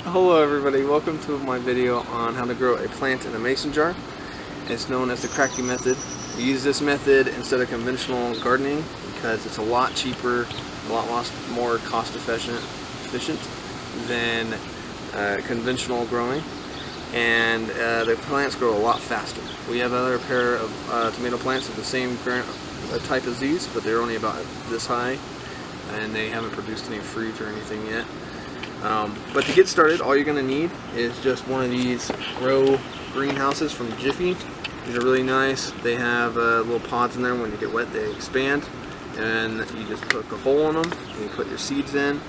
Hello everybody, welcome to my video on how to grow a plant in a mason jar. It's known as the Kratky method. We use this method instead of conventional gardening because it's a lot cheaper, a lot more cost efficient than conventional growing, and the plants grow a lot faster. We have another pair of tomato plants of the same type as these, but they're only about this high and they haven't produced any fruit or anything yet. But to get started, all you're going to need is just one of these grow greenhouses from Jiffy. These are really nice. They have little pods in there. When you get wet, they expand, and you just poke a hole in them, and you put your seeds in,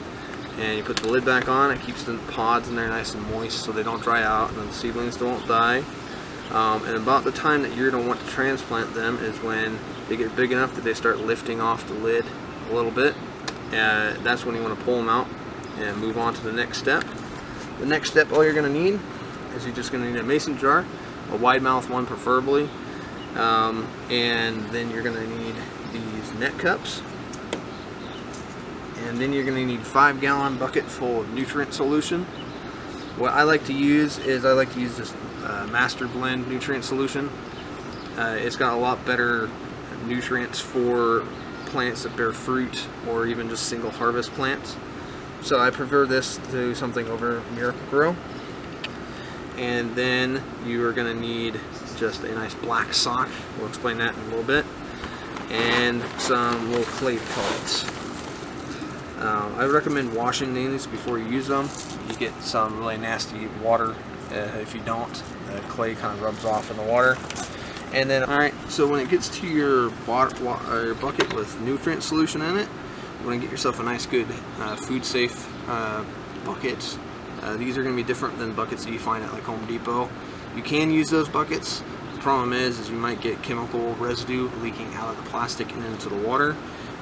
and you put the lid back on. It keeps the pods in there nice and moist so they don't dry out and the seedlings don't die. And about the time that you're going to want to transplant them is when they get big enough that they start lifting off the lid a little bit. That's when you want to pull them out and move on to the next step. The next step, all you're going to need is you're just going to need a mason jar, a wide mouth one preferably, and then you're going to need these net cups, and then you're going to need a 5-gallon bucket full of nutrient solution. What I like to use is this Master Blend nutrient solution. It's got a lot better nutrients for plants that bear fruit or even just single harvest plants. So I prefer this to something over Miracle-Gro. And then you are going to need just a nice black sock. We'll explain that in a little bit. And some little clay pellets. I recommend washing these before you use them. You get some really nasty water. If you don't, the clay kind of rubs off in the water. And then, alright, so when it gets to your bucket with nutrient solution in it, you want to get yourself a nice good food safe bucket. These are going to be different than buckets that you find at like Home Depot. You can use those buckets. The problem is you might get chemical residue leaking out of the plastic and into the water,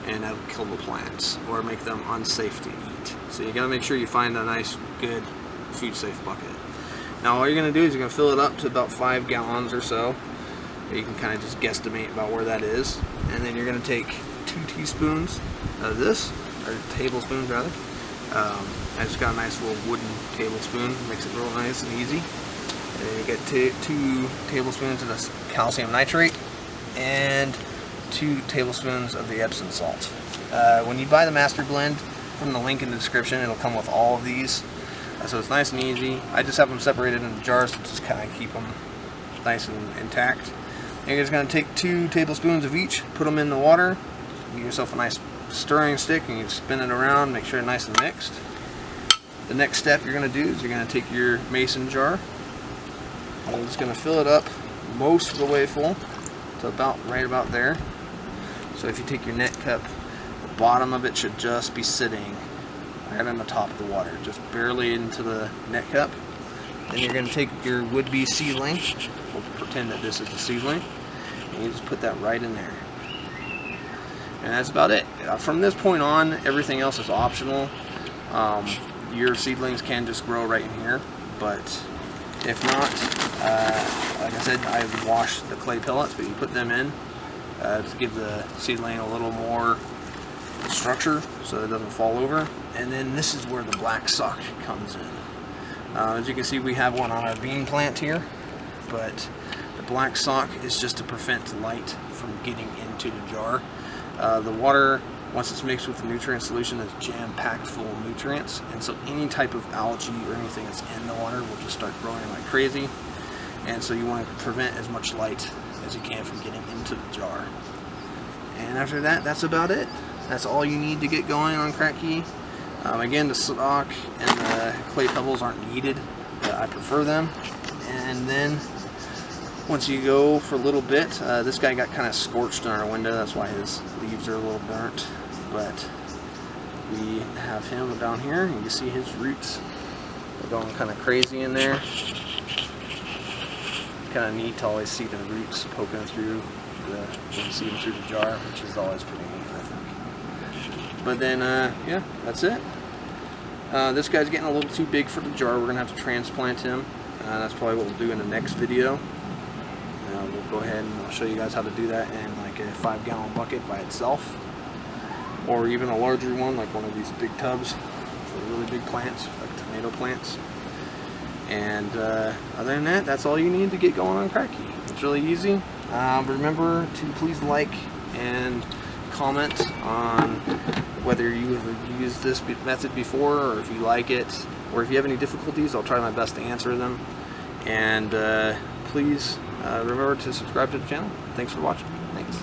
and that'll kill the plants or make them unsafe to eat. So you got to make sure you find a nice good food safe bucket. Now all you're going to do is you're going to fill it up to about 5 gallons or so. You can kind of just guesstimate about where that is, and then you're going to take 2 teaspoons of this, or tablespoons rather. I just got a nice little wooden tablespoon, makes it real nice and easy. And then you get 2 tablespoons of this calcium nitrate and 2 tablespoons of the Epsom salt. When you buy the Master Blend, from the link in the description, it'll come with all of these. So it's nice and easy. I just have them separated into jars to just kind of keep them nice and intact. And you're just going to take 2 tablespoons of each, put them in the water, get yourself a nice stirring stick, and you spin it around, make sure it's nice and mixed. The next step you're going to do is you're going to take your mason jar, and you're just going to fill it up most of the way full to right about there. So if you take your net cup, the bottom of it should just be sitting right on the top of the water, just barely into the net cup. Then you're going to take your would-be seedling, we'll pretend that this is the seedling, and you just put that right in there. And that's about it. From this point on, everything else is optional. Your seedlings can just grow right in here, but if not, like I said, I wash the clay pellets, but you put them in to give the seedling a little more structure so it doesn't fall over. And then this is where the black sock comes in. As you can see, we have one on our bean plant here, but the black sock is just to prevent light from getting into the jar. The water, once it's mixed with the nutrient solution, is jam-packed full of nutrients, and so any type of algae or anything that's in the water will just start growing like crazy. And so you want to prevent as much light as you can from getting into the jar. And after that, that's about it. That's all you need to get going on Kratky. Again, the sock and the clay pebbles aren't needed, but I prefer them. And then once you go for a little bit, this guy got kind of scorched in our window, that's why his leaves are a little burnt. But we have him down here, and you can see his roots are going kind of crazy in there. Kind of neat to always see the roots poking through when you see them through the jar, which is always pretty neat, I think. But then, yeah, that's it. This guy's getting a little too big for the jar. We're going to have to transplant him. That's probably what we'll do in the next video. We'll go ahead and I'll show you guys how to do that in like a 5-gallon bucket by itself, or even a larger one like one of these big tubs for really big plants like tomato plants. And other than that, that's all you need to get going on Kratky. It's really easy. Remember to please like and comment on whether you have used this method before, or if you like it, or if you have any difficulties. I'll try my best to answer them. And please remember to subscribe to the channel. Thanks for watching. Thanks.